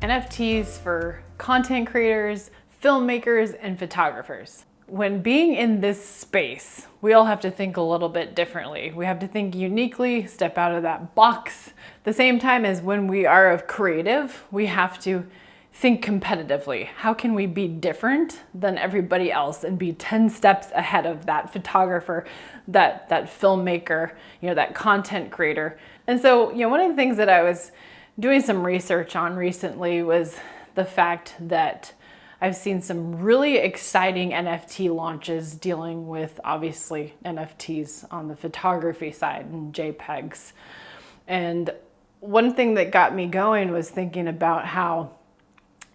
NFTs for content creators, filmmakers, and photographers. When being in this space, we all have to think a little bit differently. We have to think uniquely, step out of that box. At the same time as when we are a creative, we have to think competitively. How can we be different than everybody else and be 10 steps ahead of that photographer, that filmmaker, that content creator? And so, one of the things that I was doing some research on recently was the fact that I've seen some really exciting NFT launches dealing with, obviously, NFTs on the photography side and JPEGs. And one thing that got me going was thinking about how,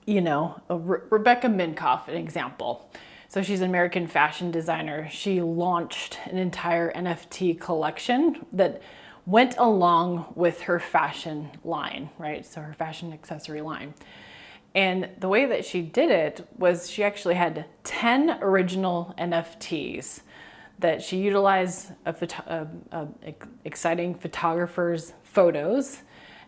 Rebecca Minkoff, an example. So she's an American fashion designer. She launched an entire NFT collection that went along with her fashion line, right? So her fashion accessory line. And the way that she did it was she actually had 10 original NFTs that she utilized exciting photographers' photos,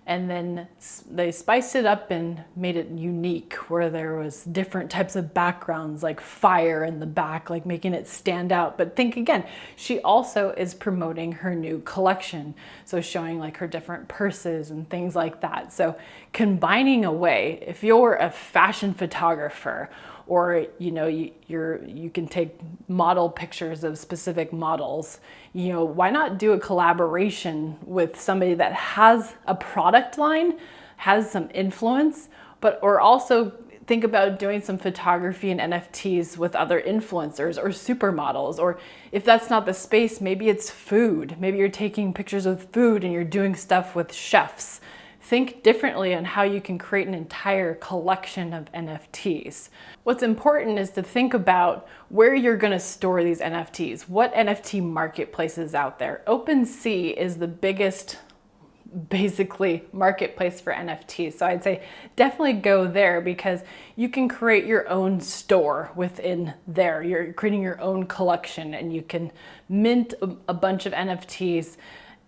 and then they spiced it up and made it unique, where there was different types of backgrounds, like fire in the back, like making it stand out. But think again, she also is promoting her new collection, so showing like her different purses and things like that. So combining a way, if you're a fashion photographer, or you can take model pictures of specific models, why not do a collaboration with somebody that has a product line, has some influence, or also think about doing some photography and NFTs with other influencers or supermodels. Or if that's not the space, maybe it's food. Maybe you're taking pictures of food and you're doing stuff with chefs. Think differently on how you can create an entire collection of NFTs. What's important is to think about where you're going to store these NFTs. What NFT marketplace is out there? OpenSea is the biggest, basically, marketplace for NFTs. So I'd say definitely go there, because you can create your own store within there. You're creating your own collection, and you can mint a bunch of NFTs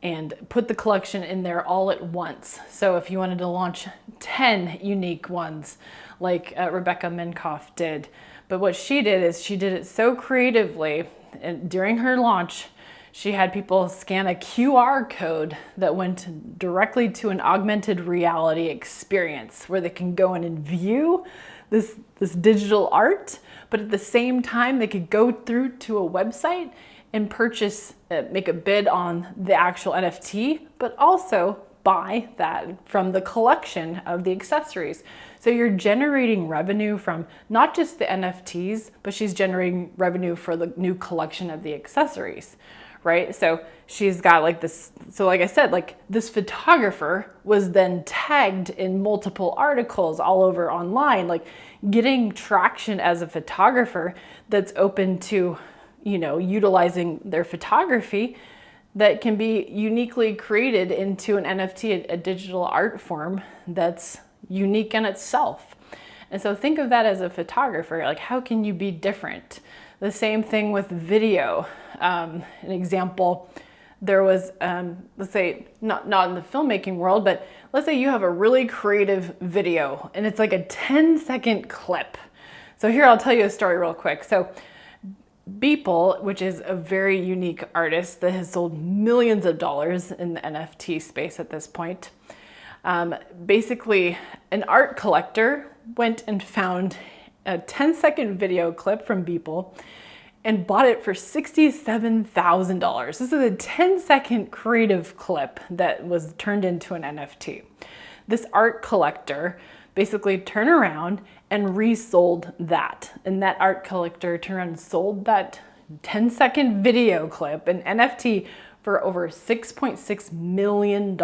and put the collection in there all at once. So if you wanted to launch 10 unique ones, like Rebecca Minkoff did. But what she did is she did it so creatively, and during her launch, she had people scan a QR code that went directly to an augmented reality experience where they can go in and view this digital art, but at the same time, they could go through to a website and purchase, make a bid on the actual NFT, but also buy that from the collection of the accessories. So you're generating revenue from not just the NFTs, but she's generating revenue for the new collection of the accessories, right? So she's got like this, so like I said, like this photographer was then tagged in multiple articles all over online, like getting traction as a photographer that's open to utilizing their photography that can be uniquely created into an NFT, a digital art form that's unique in itself. And so think of that as a photographer, like how can you be different? The same thing with video. An example, there was, let's say, not in the filmmaking world, but let's say you have a really creative video and it's like a 10-second clip. So here, I'll tell you a story real quick. So Beeple, which is a very unique artist that has sold millions of dollars in the NFT space at this point. Basically, an art collector went and found a 10-second video clip from Beeple and bought it for $67,000. This is a 10-second creative clip that was turned into an NFT. This art collector basically turned around and resold that. And that art collector turned around and sold that 10-second video clip, an NFT, for over $6.6 million,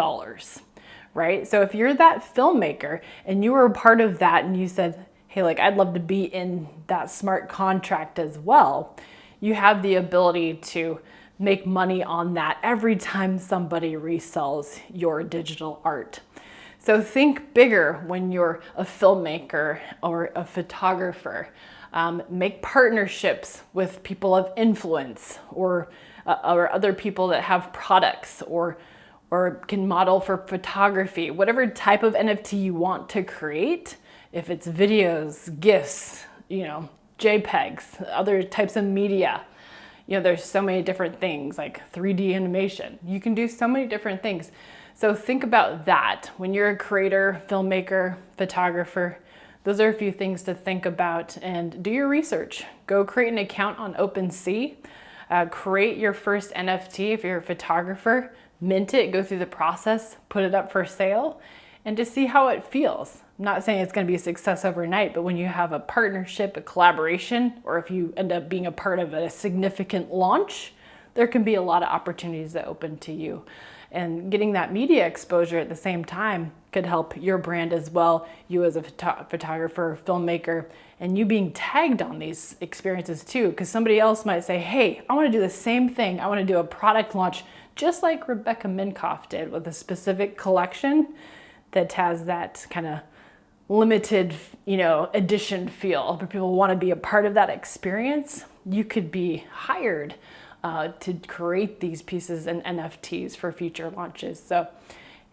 right? So if you're that filmmaker and you were a part of that and you said, hey, like I'd love to be in that smart contract as well, you have the ability to make money on that every time somebody resells your digital art. So think bigger when you're a filmmaker or a photographer. Make partnerships with people of influence or other people that have products, or or can model for photography, whatever type of NFT you want to create. If it's videos, GIFs, JPEGs, other types of media, there's so many different things like 3D animation. You can do so many different things. So think about that when you're a creator, filmmaker, photographer. Those are a few things to think about, and do your research. Go create an account on OpenSea. Create your first NFT if you're a photographer, mint it, go through the process, put it up for sale, and just see how it feels. I'm not saying it's going to be a success overnight, but when you have a partnership, a collaboration, or if you end up being a part of a significant launch, there can be a lot of opportunities that open to you. And getting that media exposure at the same time could help your brand as well, you as a photographer, filmmaker, and you being tagged on these experiences too, because somebody else might say, hey, I want to do the same thing. I want to do a product launch just like Rebecca Minkoff did with a specific collection that has that kind of limited, edition feel, but people want to be a part of that experience. You could be hired to create these pieces and NFTs for future launches. So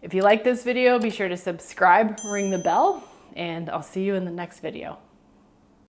if you like this video, be sure to subscribe, ring the bell, and I'll see you in the next video.